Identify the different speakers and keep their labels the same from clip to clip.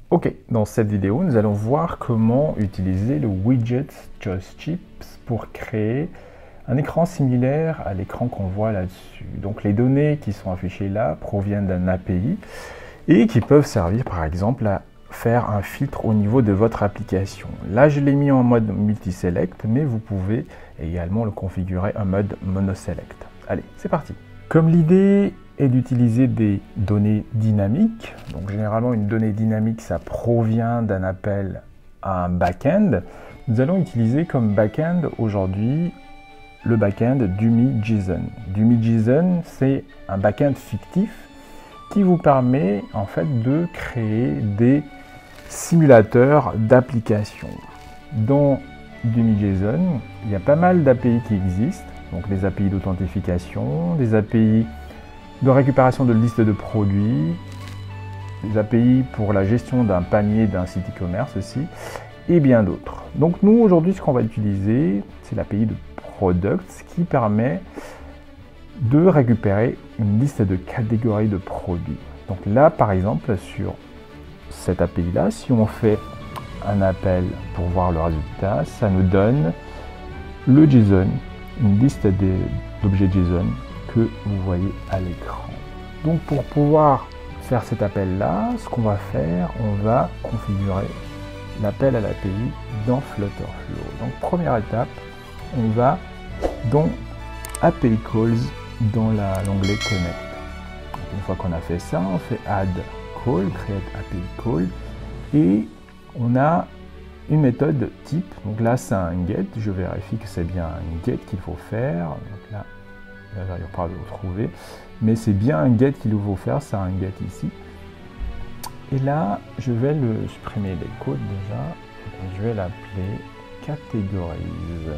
Speaker 1: Ok, dans cette vidéo, nous allons voir comment utiliser le widget JOSCHIPS pour créer un écran similaire à l'écran qu'on voit là-dessus. Donc les données qui sont affichées là proviennent d'un API et qui peuvent servir par exemple à faire un filtre au niveau de votre application. Là, je l'ai mis en mode multi-select, mais vous pouvez également le configurer en mode mono-select. Allez, c'est parti. Comme l'idée est d'utiliser des données dynamiques, donc généralement une donnée dynamique, ça provient d'un appel à un back-end, nous allons utiliser comme back-end aujourd'hui le back-end DuMi.json. DuMi.json, c'est un back-end fictif qui vous permet en fait de créer des simulateurs d'applications. Dans DuMi.json, il y a pas mal d'API qui existent, donc des API d'authentification, des API de récupération de listes de produits, des API pour la gestion d'un panier d'un site e-commerce aussi, et bien d'autres. Donc nous, aujourd'hui, ce qu'on va utiliser, c'est l'API de Products qui permet de récupérer une liste de catégories de produits. Donc là, par exemple, sur cette API-là, si on fait un appel pour voir le résultat, ça nous donne le JSON, une liste d'objets JSON que vous voyez à l'écran. Donc pour pouvoir faire cet appel-là, ce qu'on va faire, on va configurer l'appel à l'API dans Flutterflow. Donc première étape, on va dans API Calls dans l'onglet Connect. Donc, une fois qu'on a fait ça, on fait Add Call, Create API Call, et on a une méthode type. Donc là, c'est un get. Je vérifie que c'est bien un get qu'il faut faire. Donc là, je n'arrive pas à le retrouver, mais c'est bien un get qu'il faut faire. C'est un get ici. Et là, je vais le supprimer les codes déjà. Donc, je vais l'appeler catégorise.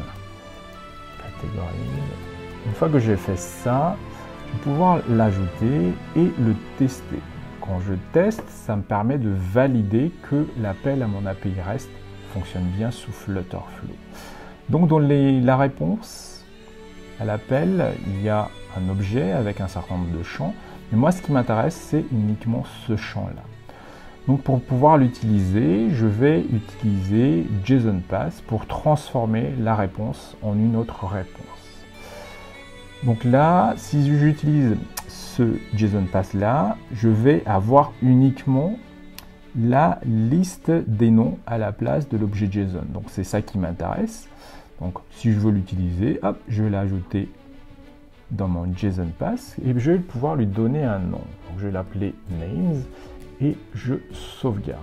Speaker 1: Une fois que j'ai fait ça, je vais pouvoir l'ajouter et le tester. Quand je teste, ça me permet de valider que l'appel à mon API REST fonctionne bien sous Flutterflow. Donc dans la réponse à l'appel, il y a un objet avec un certain nombre de champs. Mais moi, ce qui m'intéresse, c'est uniquement ce champ-là. Donc pour pouvoir l'utiliser, je vais utiliser JSON-Pass pour transformer la réponse en une autre réponse. Donc là, si j'utilise ce JSON-Pass là, je vais avoir uniquement la liste des noms à la place de l'objet JSON. Donc c'est ça qui m'intéresse. Donc si je veux l'utiliser, hop, je vais l'ajouter dans mon JSON-Pass et je vais pouvoir lui donner un nom. Donc je vais l'appeler names et je sauvegarde.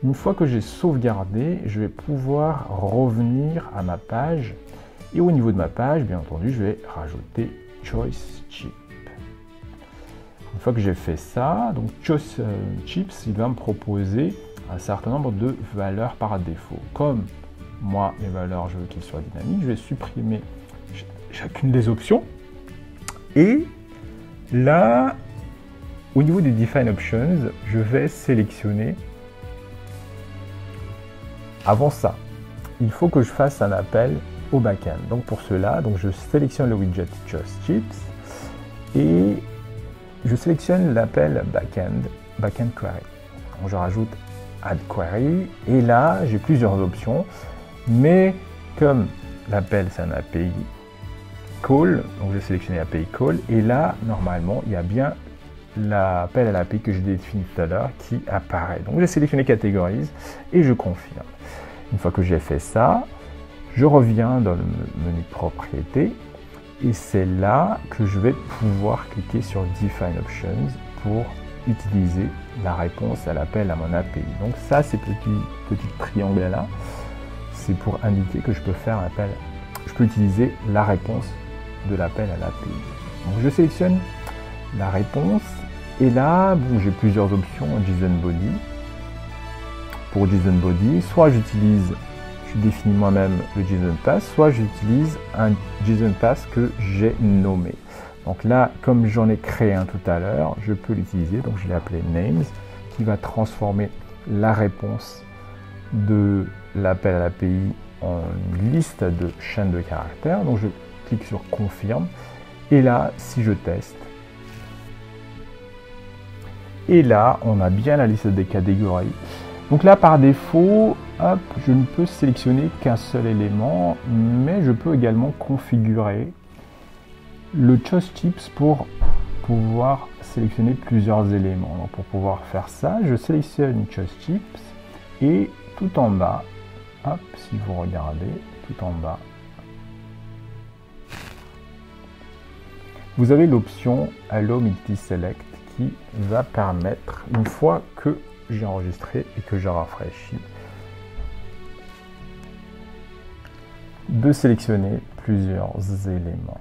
Speaker 1: Une fois que j'ai sauvegardé, je vais pouvoir revenir à ma page. Et au niveau de ma page, bien entendu, je vais rajouter JOSCHIPS. Une fois que j'ai fait ça, donc JOSCHIPS, il va me proposer un certain nombre de valeurs par défaut. Comme moi, mes valeurs, je veux qu'ils soient dynamiques, je vais supprimer chacune des options. Et là, au niveau des Define Options, je vais sélectionner. Avant ça, il faut que je fasse un appel au backend. Donc pour cela, je sélectionne le widget JOSCHIPS et je sélectionne l'appel backend query. Donc je rajoute add query et là j'ai plusieurs options, mais comme l'appel c'est un API call, donc je vais sélectionner API call et là normalement il y a bien l'appel à l'API que j'ai défini tout à l'heure qui apparaît. Donc je vais sélectionner catégorise et je confirme. Une fois que j'ai fait ça, je reviens dans le menu propriété et c'est là que je vais pouvoir cliquer sur Define Options pour utiliser la réponse à l'appel à mon API. Donc ça, ces petits triangles là, c'est pour indiquer que je peux faire appel, je peux utiliser la réponse de l'appel à l'API. Donc je sélectionne la réponse et là, bon, j'ai plusieurs options en JSON Body. Pour JSON Body, soit je définis moi-même le JSON-Pass, soit j'utilise un JSON-Pass que j'ai nommé. Donc là, comme j'en ai créé un tout à l'heure, je peux l'utiliser. Donc je l'ai appelé names, qui va transformer la réponse de l'appel à l'API en liste de chaînes de caractères. Donc je clique sur confirme. Et là, si je teste, Et là, on a bien la liste des catégories. Donc là, par défaut, hop, je ne peux sélectionner qu'un seul élément, mais je peux également configurer le Choose Chips pour pouvoir sélectionner plusieurs éléments. Donc pour pouvoir faire ça, je sélectionne Choose Chips et tout en bas, hop, si vous regardez, tout en bas, vous avez l'option Allow Multi-Select qui va permettre, une fois que j'ai enregistré et que je rafraîchis, de sélectionner plusieurs éléments.